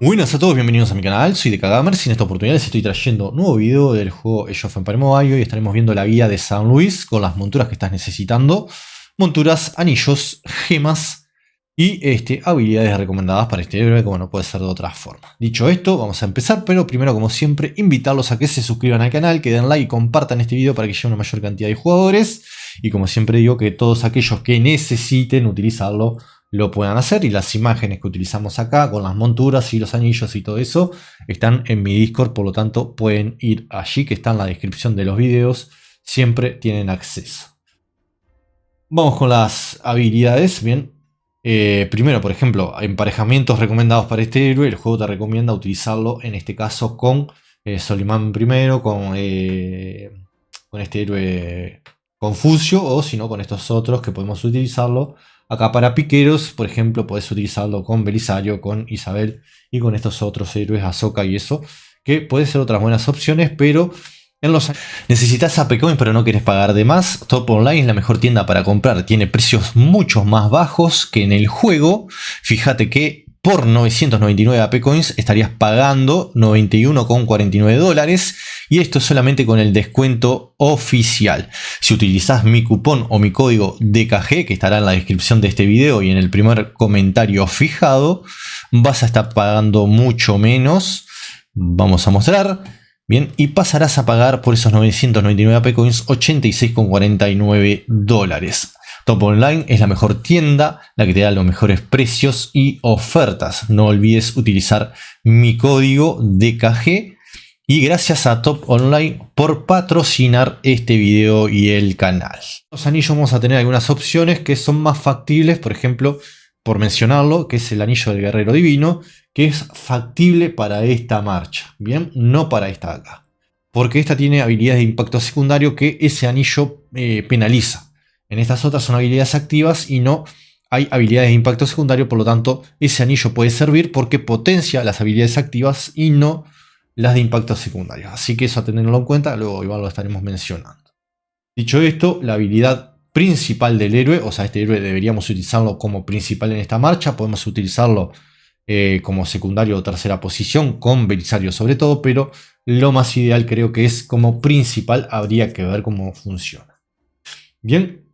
Buenas a todos, bienvenidos a mi canal, soy DKGamers y en esta oportunidad les estoy trayendo un nuevo video del juego Age of Empires Mobile. Hoy estaremos viendo la guía de San Luis con las monturas que estás necesitando, monturas, anillos, gemas y habilidades recomendadas para este héroe, como no puede ser de otra forma. Dicho esto, vamos a empezar, pero primero, como siempre, invitarlos a que se suscriban al canal, que den like y compartan este video para que llegue a una mayor cantidad de jugadores. Y como siempre digo, que todos aquellos que necesiten utilizarlo lo puedan hacer, y las imágenes que utilizamos acá con las monturas y los anillos y todo eso están en mi Discord, por lo tanto pueden ir allí, que está en la descripción de los videos, siempre tienen acceso. Vamos con las habilidades. Bien, primero, por ejemplo, emparejamientos recomendados para este héroe. El juego te recomienda utilizarlo en este caso con Solimán primero, con este héroe Confucio, o si no con estos otros que podemos utilizarlo. Acá para piqueros, por ejemplo, podés utilizarlo con Belisario, con Isabel y con estos otros héroes, Ahsoka y eso, que pueden ser otras buenas opciones, pero necesitas AP Coins pero no querés pagar de más. Top Online es la mejor tienda para comprar, tiene precios mucho más bajos que en el juego. Fíjate que por 999 AP Coins estarías pagando 91,49 dólares. Y esto es solamente con el descuento oficial. Si utilizás mi cupón o mi código DKG, que estará en la descripción de este video y en el primer comentario fijado, vas a estar pagando mucho menos. Vamos a mostrar. Bien, y pasarás a pagar por esos 999 AP Coins 86,49 dólares. Top Online es la mejor tienda, la que te da los mejores precios y ofertas. No olvides utilizar mi código DKG. Y gracias a Top Online por patrocinar este video y el canal. Los anillos vamos a tener algunas opciones que son más factibles, por ejemplo, por mencionarlo, que es el anillo del guerrero divino, que es factible para esta marcha, bien, no para esta de acá, porque esta tiene habilidades de impacto secundario que ese anillo penaliza. En estas otras son habilidades activas y no hay habilidades de impacto secundario, por lo tanto ese anillo puede servir porque potencia las habilidades activas y no las de impacto secundario. Así que eso a tenerlo en cuenta, luego igual lo estaremos mencionando. Dicho esto, la habilidad principal del héroe, o sea, este héroe deberíamos utilizarlo como principal en esta marcha, podemos utilizarlo como secundario o tercera posición, con Belisario sobre todo, pero lo más ideal creo que es como principal, habría que ver cómo funciona. Bien,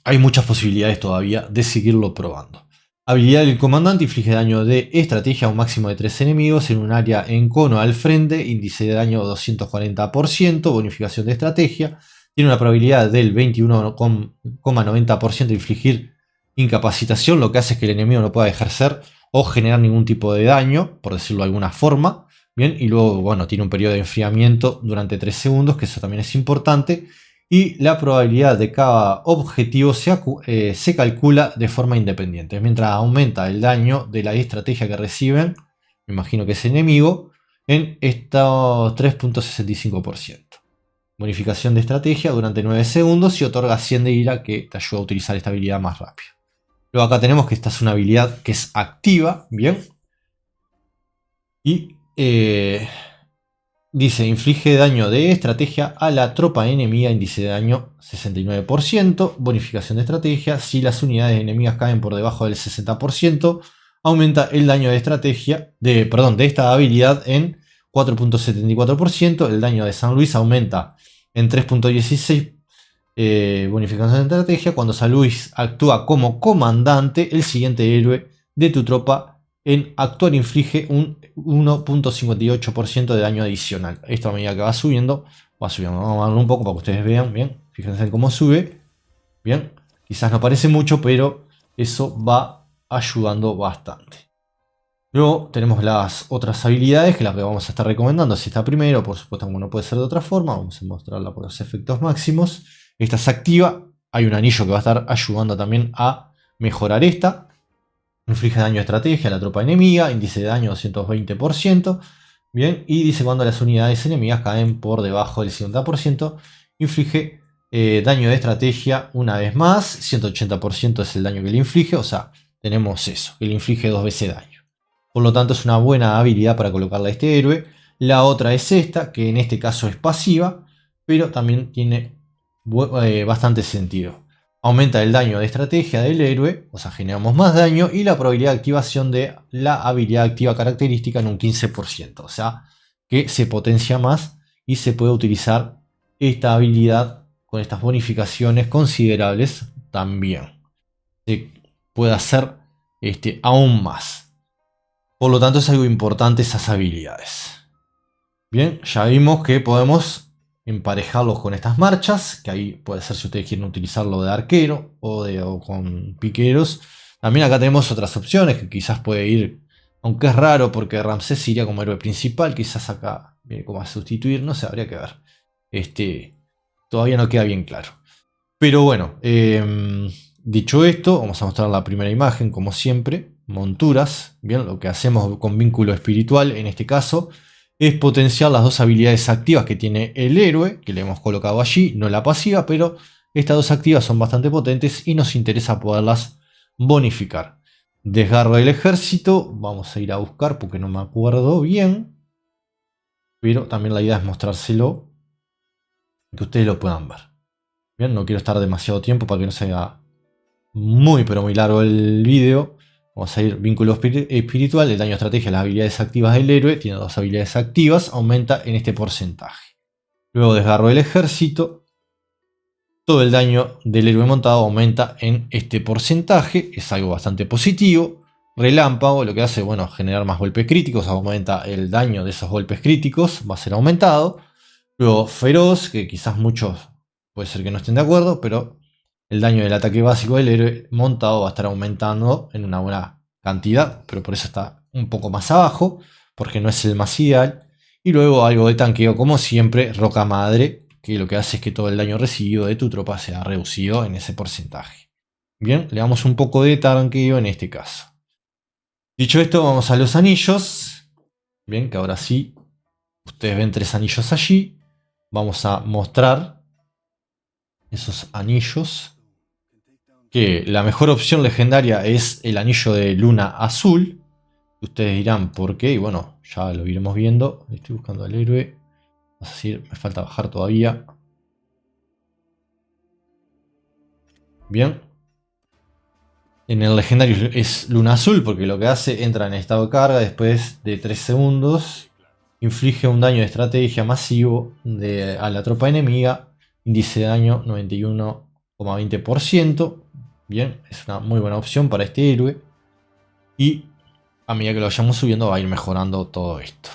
hay muchas posibilidades todavía de seguirlo probando. Habilidad del comandante: inflige daño de estrategia a un máximo de 3 enemigos en un área en cono al frente, índice de daño 240%, bonificación de estrategia, tiene una probabilidad del 21,90% de infligir incapacitación, lo que hace es que el enemigo no pueda ejercer o generar ningún tipo de daño, por decirlo de alguna forma. Bien, y luego, bueno, tiene un periodo de enfriamiento durante 3 segundos, que eso también es importante. Y la probabilidad de cada objetivo se calcula de forma independiente. Mientras aumenta el daño de la estrategia que reciben, me imagino que es enemigo, en estos 3,65%. Bonificación de estrategia durante 9 segundos y otorga 100 de ira, que te ayuda a utilizar esta habilidad más rápido. Luego acá tenemos que esta es una habilidad que es activa, bien. Y dice, inflige daño de estrategia a la tropa enemiga, índice de daño 69%, bonificación de estrategia. Si las unidades enemigas caen por debajo del 60%, aumenta el daño de estrategia, de esta habilidad en 4,74%. El daño de San Luis aumenta en 3,16%. Bonificación de estrategia. Cuando San Luis actúa como comandante, el siguiente héroe de tu tropa en actuar inflige un 1,58% de daño adicional. Esto a medida que va subiendo. Vamos a darle un poco para que ustedes vean. Bien, fíjense en cómo sube. Bien, quizás no parece mucho, pero eso va ayudando bastante. Luego tenemos las otras habilidades, que las que vamos a estar recomendando. Si está primero, por supuesto, como no puede ser de otra forma, vamos a mostrarla por los efectos máximos. Esta es activa. Hay un anillo que va a estar ayudando también a mejorar esta. Inflige daño de estrategia a la tropa enemiga, índice de daño 220%. Bien, y dice cuando las unidades enemigas caen por debajo del 50%, inflige daño de estrategia una vez más. 180% es el daño que le inflige, o sea, tenemos eso, que le inflige 2 veces daño. Por lo tanto es una buena habilidad para colocarle a este héroe. La otra es esta, que en este caso es pasiva, pero también tiene bastante sentido. Aumenta el daño de estrategia del héroe, o sea, generamos más daño, y la probabilidad de activación de la habilidad activa característica en un 15%. O sea, que se potencia más y se puede utilizar esta habilidad con estas bonificaciones considerables también. Se puede hacer aún más. Por lo tanto, es algo importante esas habilidades. Bien, ya vimos que podemos emparejarlos con estas marchas, que ahí puede ser si ustedes quieren utilizarlo de arquero o con piqueros. También acá tenemos otras opciones que quizás puede ir, aunque es raro porque Ramsés iría como héroe principal, quizás acá viene como a sustituir, no sé, habría que ver. Todavía no queda bien claro. Pero bueno, dicho esto, vamos a mostrar la primera imagen como siempre, monturas. Bien, lo que hacemos con vínculo espiritual en este caso es potenciar las dos habilidades activas que tiene el héroe, que le hemos colocado allí, no la pasiva, pero estas dos activas son bastante potentes y nos interesa poderlas bonificar. Desgarro del ejército, vamos a ir a buscar porque no me acuerdo bien, pero también la idea es mostrárselo, que ustedes lo puedan ver. Bien, no quiero estar demasiado tiempo para que no sea muy pero muy largo el vídeo. Vamos a ir vínculo espiritual, el daño de estrategia, las habilidades activas del héroe, tiene dos habilidades activas, aumenta en este porcentaje. Luego desgarro del ejército, todo el daño del héroe montado aumenta en este porcentaje, es algo bastante positivo. Relámpago, lo que hace, bueno, generar más golpes críticos, aumenta el daño de esos golpes críticos, va a ser aumentado. Luego feroz, que quizás muchos puede ser que no estén de acuerdo, pero el daño del ataque básico del héroe montado va a estar aumentando en una buena cantidad, pero por eso está un poco más abajo, porque no es el más ideal. Y luego algo de tanqueo, como siempre, roca madre, que lo que hace es que todo el daño recibido de tu tropa sea reducido en ese porcentaje. Bien, le damos un poco de tanqueo en este caso. Dicho esto, vamos a los anillos. Bien, que ahora sí, ustedes ven 3 anillos allí. Vamos a mostrar esos anillos. Que la mejor opción legendaria es el anillo de luna azul. Ustedes dirán por qué, y bueno, ya lo iremos viendo. Estoy buscando al héroe. Vamos a decir, me falta bajar todavía. Bien. En el legendario es luna azul porque lo que hace, entra en estado de carga después de 3 segundos. Inflige un daño de estrategia masivo a la tropa enemiga. Índice de daño 91,20%. Bien, es una muy buena opción para este héroe. Y a medida que lo vayamos subiendo va a ir mejorando todo esto.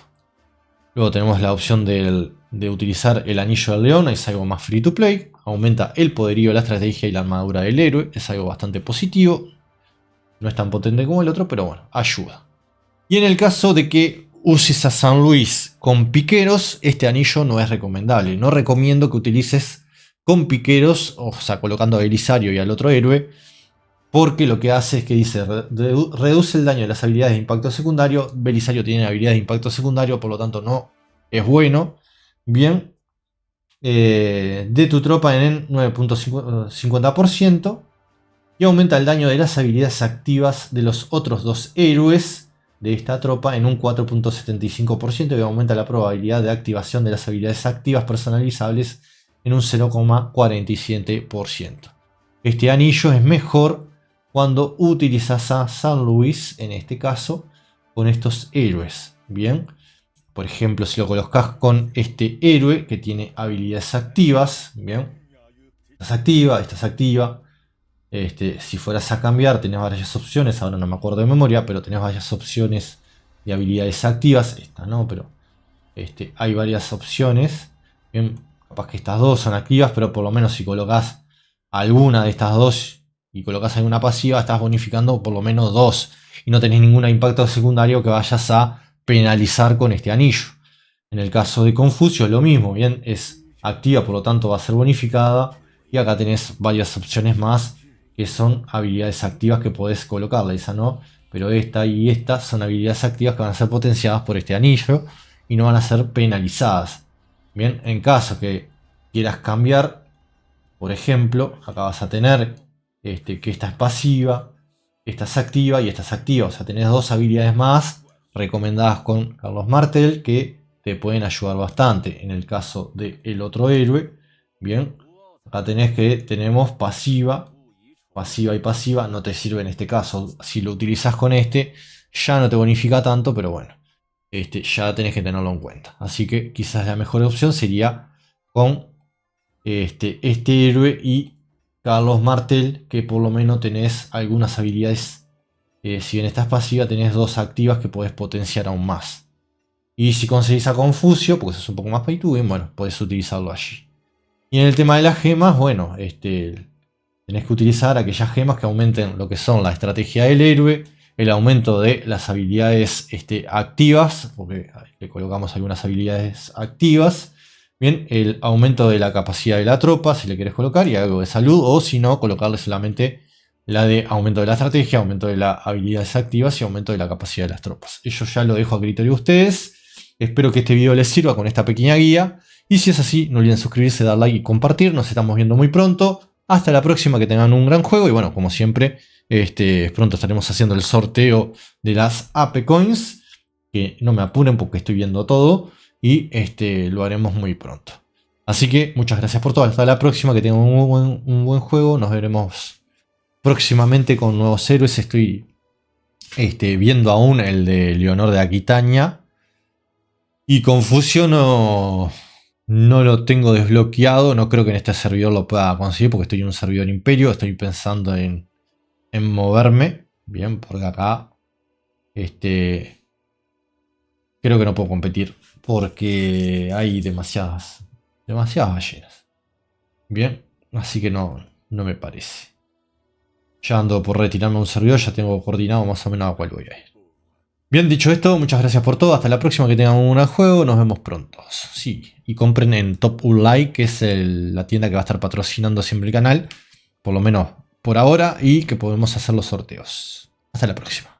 Luego tenemos la opción de utilizar el anillo del león, es algo más free to play. Aumenta el poderío, la estrategia y la armadura del héroe, es algo bastante positivo. No es tan potente como el otro, pero bueno, ayuda. Y en el caso de que uses a San Luis con piqueros, este anillo no es recomendable. No recomiendo que utilices con piqueros, o sea, colocando a Belisario y al otro héroe, porque lo que hace es que dice, reduce el daño de las habilidades de impacto secundario. Belisario tiene habilidades de impacto secundario, por lo tanto no es bueno. Bien, de tu tropa en 9,50%. Y aumenta el daño de las habilidades activas de los otros dos héroes de esta tropa en un 4,75%. Y aumenta la probabilidad de activación de las habilidades activas personalizables en un 0,47%. Este anillo es mejor cuando utilizas a San Luis, en este caso, con estos héroes. Bien, por ejemplo, si lo colocas con este héroe que tiene habilidades activas, bien, esta es activa, esta es activa. Si fueras a cambiar, tenés varias opciones, ahora no me acuerdo de memoria, pero tenés varias opciones de habilidades activas. Esta no, pero hay varias opciones. Bien, capaz que estas dos son activas, pero por lo menos si colocas alguna de estas dos y colocas alguna pasiva, estás bonificando por lo menos 2 y no tenés ningún impacto secundario que vayas a penalizar con este anillo. En el caso de Confucio es lo mismo, bien, es activa, por lo tanto va a ser bonificada. Y acá tenés varias opciones más que son habilidades activas que podés colocarle, esa no, pero esta y esta son habilidades activas que van a ser potenciadas por este anillo y no van a ser penalizadas. Bien, en caso que quieras cambiar, por ejemplo, acá vas a tener que esta es pasiva, esta es activa y esta es activa. O sea, tenés dos habilidades más recomendadas con Carlos Martel que te pueden ayudar bastante. En el caso del otro héroe, bien, acá tenés que tenemos pasiva pasiva y pasiva no te sirve en este caso. Si lo utilizas con este, ya no te bonifica tanto, pero bueno, ya tenés que tenerlo en cuenta. Así que quizás la mejor opción sería con este héroe y Carlos Martel, que por lo menos tenés algunas habilidades. Si bien estás pasiva, tenés 2 activas que podés potenciar aún más. Y si conseguís a Confucio, porque es un poco más pay to win, bueno, podés utilizarlo allí. Y en el tema de las gemas, bueno, tenés que utilizar aquellas gemas que aumenten lo que son la estrategia del héroe, el aumento de las habilidades activas, porque le colocamos algunas habilidades activas. Bien, el aumento de la capacidad de la tropa, si le querés colocar, y algo de salud, o si no, colocarle solamente la de aumento de la estrategia, aumento de las habilidades activas y aumento de la capacidad de las tropas. Eso ya lo dejo a criterio de ustedes. Espero que este video les sirva con esta pequeña guía. Y si es así, no olviden suscribirse, dar like y compartir. Nos estamos viendo muy pronto. Hasta la próxima, que tengan un gran juego. Y bueno, como siempre, pronto estaremos haciendo el sorteo de las AP Coins. Que no me apuren porque estoy viendo todo. Y lo haremos muy pronto. Así que muchas gracias por todo. Hasta la próxima, que tengan un buen juego. Nos veremos próximamente con nuevos héroes. Estoy viendo aún el de Leonor de Aquitania. Y Confucio no lo tengo desbloqueado. No creo que en este servidor lo pueda conseguir porque estoy en un servidor imperio. Estoy pensando en moverme. Bien, porque acá creo que no puedo competir porque hay demasiadas ballenas. Bien, así que no me parece. Ya ando por retirarme a un servidor. Ya tengo coordinado más o menos a cuál voy a ir. Bien, dicho esto, muchas gracias por todo. Hasta la próxima, que tengan un buen juego. Nos vemos pronto. Sí, y compren en Top Unlike, que es la tienda que va a estar patrocinando siempre el canal. Por lo menos por ahora. Y que podemos hacer los sorteos. Hasta la próxima.